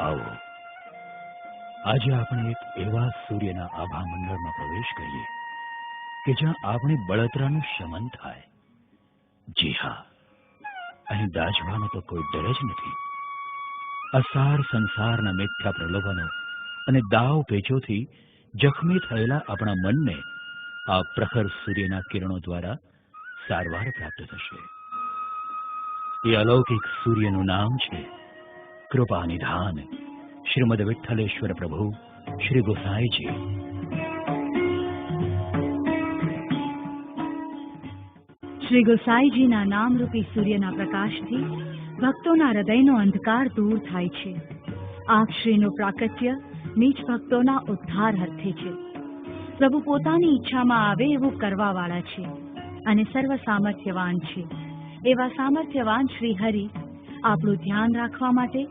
આવો આજે આપણે એક એવા સૂર્યના આભા મંડળમાં પ્રવેશ કરીએ કે જ્યાં આપણે બળતરાનું શમન થાય. જી હા, અહીં દાઝવાનો તો કોઈ ડર જ નથી. અસાર સંસારના મિથ્યા પ્રલોભનો અને દાવ પેચોથી જખમી થયેલા આપણા મનને આ પ્રખર સૂર્યના કિરણો દ્વારા સારવાર પ્રાપ્ત થશે. એ અલૌકિક સૂર્યનું નામ છે કૃપા નિધાન શ્રીમદ વિઠ્ઠલેશ્વર પ્રભુ શ્રી ગોસાઈજી. શ્રી ગોસાઈજીના નામરૂપી સૂર્યના પ્રકાશથી ભક્તોના હૃદયનો અંધકાર દૂર થાય છે. આપશ્રીનું પ્રાકટ્ય નીચ ભક્તોના ઉદ્ધાર અર્થે છે. પ્રભુ પોતાની ઈચ્છામાં આવે એવું કરવાવાળા છે અને સર્વ સામર્થ્યવાન છે. એવા સામર્થ્યવાન શ્રી હરિ આપણું ધ્યાન રાખવા માટે,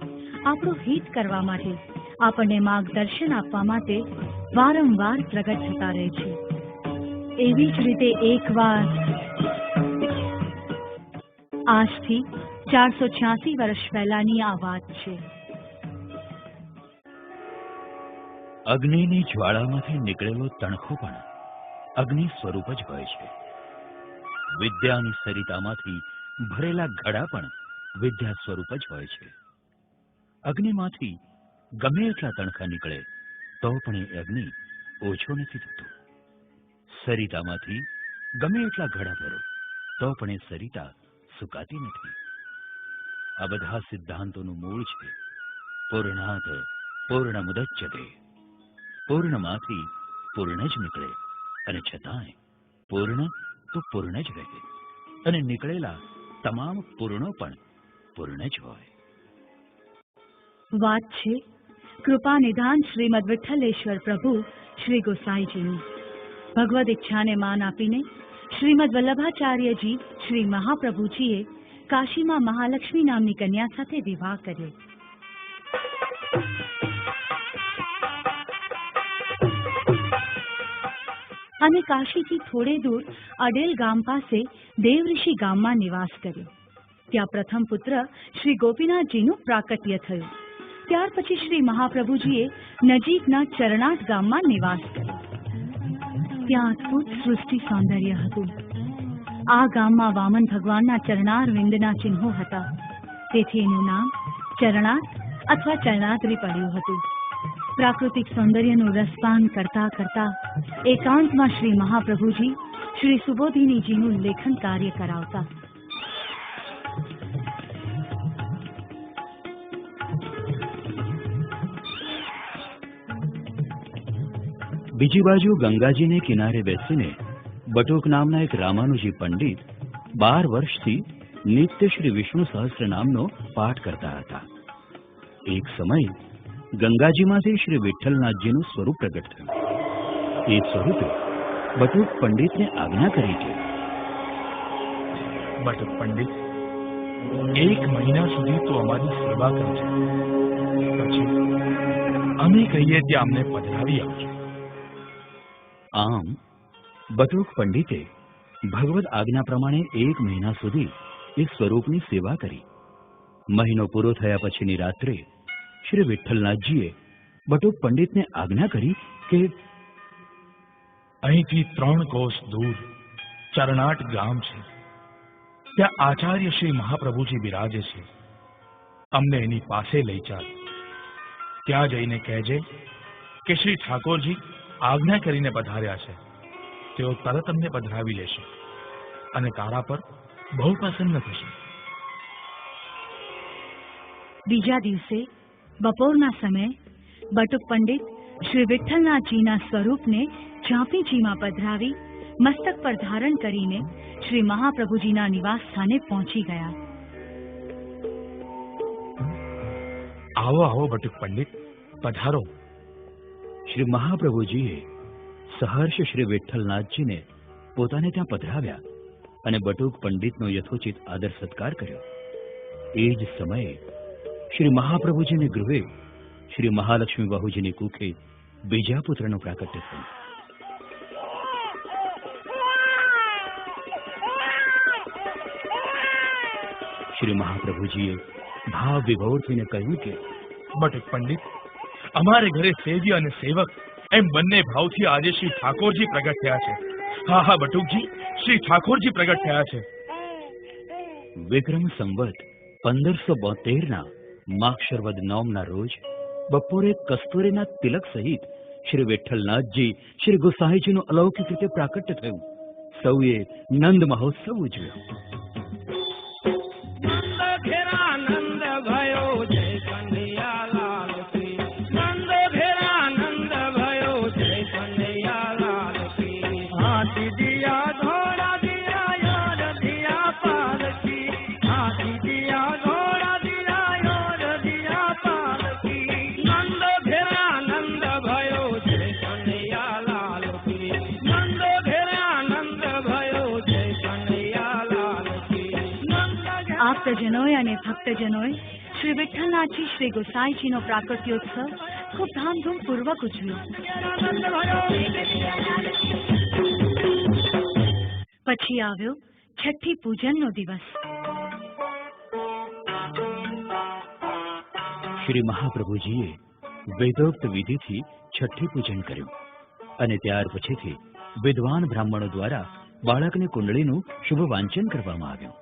આપણું હિત કરવા માટે, આપણને માર્ગદર્શન આપવા માટે વારંવાર પ્રગટ થતા રહે છે. એવી જ રીતે એકવાર આજથી 486 વર્ષ પહેલાની આ વાત છે. અગ્નિની જ્વાળામાંથી નીકળેલો તણખો પણ અગ્નિ સ્વરૂપ જ હોય છે. વિદ્યાની સરિતામાંથી ભરેલા ઘડા પણ વિદ્યા સ્વરૂપ જ હોય છે. અગ્નિમાંથી ગમે એટલા તણખા નીકળે તો પણ એ અગ્નિ ઓછો નથી થતો. સરિતામાંથી ગમે એટલા ઘડા ભરો તો પણ એ સરિતા સુકાતી નથી. આ બધા સિદ્ધાંતોનું મૂળ છે પૂર્ણાત પૂર્ણમુદચ્યતે. પૂર્ણમાંથી પૂર્ણ જ નીકળે અને છતાંય પૂર્ણ તો પૂર્ણ જ રહે અને નીકળેલા તમામ પૂર્ણો પણ પૂર્ણ જ હોય. વાત છે કૃપા નિધાન શ્રીમદ વિઠ્ઠલેશ્વર પ્રભુ શ્રી ગોસાઈજીની. ભગવદ ઈચ્છાને માન આપીને શ્રીમદ વલ્લભાચાર્યજી શ્રી મહાપ્રભુજીએ કાશીમાં મહાલક્ષ્મી નામની કન્યા સાથે વિવાહ કર્યો. અને કાશીથી થોડે દૂર અડેલ ગામ પાસે દેવઋષિ ગામમાં નિવાસ કર્યો. ત્યાં પ્રથમ પુત્ર શ્રી ગોપીનાથજીનું પ્રાકટ્ય થયું. ત્યાર પછી શ્રી મહાપ્રભુજીએ નજીકના ચરણાટ ગામમાં નિવાસ કર્યો. ત્યાં અદ્ભુત સૃષ્ટિ સૌંદર્ય હતું. આ ગામમાં વામન ભગવાનના ચરણાર વિંદના ચિહ્નો હતા. તેથી એનું નામ ચરણાટ અથવા ચરણાદ્રી પડ્યું હતું. પ્રાકૃતિક સૌંદર્યનું રસપાન કરતા કરતા એકાંતમાં શ્રી મહાપ્રભુજી શ્રી સુબોધિનીજીનું લેખન કાર્ય કરાવતા. બીજી બાજુ ગંગાજીને કિનારે બેસીને બટુક નામના એક રામાનુજી પંડિત 12 વર્ષથી નિત્ય શ્રી વિષ્ણુ સહસ્ત્ર નામનો પાઠ કરતા હતા. એક સમય ગંગાજીમાંથી શ્રી વિઠ્ઠલનાથજીનું સ્વરૂપ પ્રગટ થયું. એ સ્વરૂપે બટુક પંડિતને આજ્ઞા કરી કે બટુક પંડિત, 1 મહિના સુધી તું અમારી સેવા કરજે. પછી અમે કહીએ ત્યાં અમને પધરાવી આવજો. આમ બટુક પંડિતે ભગવદ આજ્ઞા પ્રમાણે 1 મહિના સુધી એ સ્વરૂપની સેવા કરી. મહિનો પૂરો થયા પછીની રાત્રે શ્રી વિઠ્ઠલનાથજીએ બટુક પંડિતને આજ્ઞા કરી કે અહીંથી 3 કોસ દૂર ચરણાટ ગામ છે. ત્યાં આચાર્ય શ્રી મહાપ્રભુજી બિરાજે છે. અમને એની પાસે લઈ ચાલ. ત્યાં જઈને કહેજે કે શ્રી ઠાકોરજી આજ્ઞા કરીને પધાર્યા છે. તેઓ તરત અમને પધરાવી લેશે અને તારા પર બહુ પ્રસન્ન થશે. બીજા દિવસે બપોરના સમયે બટુક પંડિત શ્રી વિઠ્ઠલનાથજીના સ્વરૂપને ઝાંપીજીમાં પધરાવી મસ્તક પર ધારણ કરીને શ્રી મહાપ્રભુજીના નિવાસ સ્થાને પહોંચી ગયા. આવો આવો બટુક પંડિત, પધારો. શ્રી મહાપ્રભુજીએ સહર્ષ શ્રી વિઠ્ઠલનાથજીને પોતાને ત્યાં પધરાવ્યા અને બટુક પંડિતનો યથોચિત આદર સત્કાર કર્યો. એ જ સમયે શ્રી મહાપ્રભુજીને ગૃહે શ્રી મહાલક્ષ્મી બાહુજીની કુખે બીજા પુત્રનું પ્રાકટ્ય થયું. શ્રી મહાપ્રભુજીએ ભાવ વિભોર થઈને કહ્યું કે બટુક પંડિત, અમારે ઘરે સેવ્ય અને સેવક એમ બંને ભાવથી આજે શ્રી ઠાકોરજી પ્રગટ થયા છે. હા હા બટુકજી, શ્રી ઠાકોરજી પ્રગટ થયા છે. વિક્રમ સંવત 1572 માક્ષરવદ નોમના રોજ બપોરે કસ્તુરીના તિલક સહિત શ્રી વિઠ્ઠલનાથજી શ્રી ગોસાઈજીનું અલૌકિક રીતે પ્રાકટ્ય થયું. સૌએ નંદ મહોત્સવ ઉજવ્યો. ભક્તજનોએ અને ભક્તજનોએ શ્રી વિઠ્ઠલનાથજી શ્રી ગોસાઈજીનો પ્રાકટ્યોત્સવ ખૂબ ધામધૂમપૂર્વક ઉજવ્યો. પછી આવ્યો છઠ્ઠી પૂજનનો દિવસ. શ્રી મહાપ્રભુજીએ વેદોક્ત વિધિથી છઠ્ઠી પૂજન કર્યું અને ત્યાર પછીથી વિદ્વાન બ્રાહ્મણો દ્વારા બાળકની કુંડળીનું શુભ વાંચન કરવામાં આવ્યું.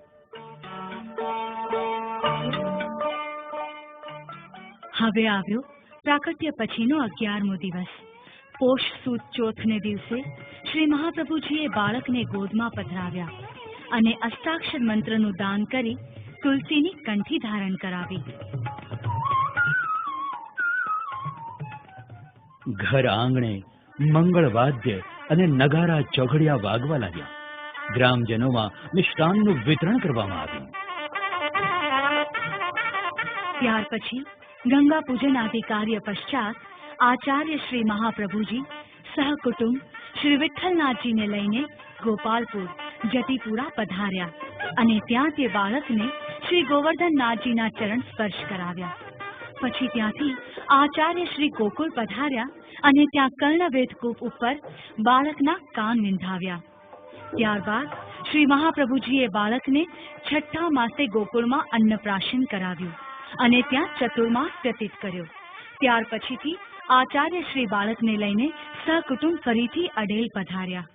હવે આવ્યો પ્રાકટ્ય પછીનો 11મો દિવસ. પોષ સુદ ચોથને દિવસે શ્રી મહાપ્રભુજીએ બાળકને ગોદમાં પધરાવ્યા અને અષ્ટાક્ષર મંત્રનું દાન કરી તુલસીની કંઠી ધારણ કરાવી. ઘર આંગણે મંગળવાદ્ય અને નગારા ચોઘડિયા વાગવા લાગ્યા. ગ્રામજનોમાં મિષ્ટાનનું વિતરણ કરવામાં આવ્યું. ત્યાર પછી ગંગા પૂજન આદિ કાર્ય પશ્ચાત આચાર્ય શ્રી મહાપ્રભુજી સહકુટુંબ શ્રી વિઠ્ઠલનાથજીને લઈને ગોપાલપુર જટીપુરા પધાર્યા અને ત્યાં તે બાળકને શ્રી ગોવર્ધનનાથજીના ચરણ સ્પર્શ કરાવ્યા. પછી ત્યાંથી આચાર્ય શ્રી ગોકુળ પધાર્યા અને ત્યાં કર્ણવેદ કૂપ ઉપર બાળકના કાન વિંધાવ્યા. ત્યારબાદ શ્રી મહાપ્રભુજીએ બાળકને છઠ્ઠા માસે ગોકુળમાં અન્નપ્રાશન કરાવ્યું અને ત્યાં ચતુર્માસ વ્યતીત કર્યો. ત્યાર પછીથી આચાર્ય શ્રી બાળકને લઈને સહકુટુંબ ફરીથી અડેલ પધાર્યા.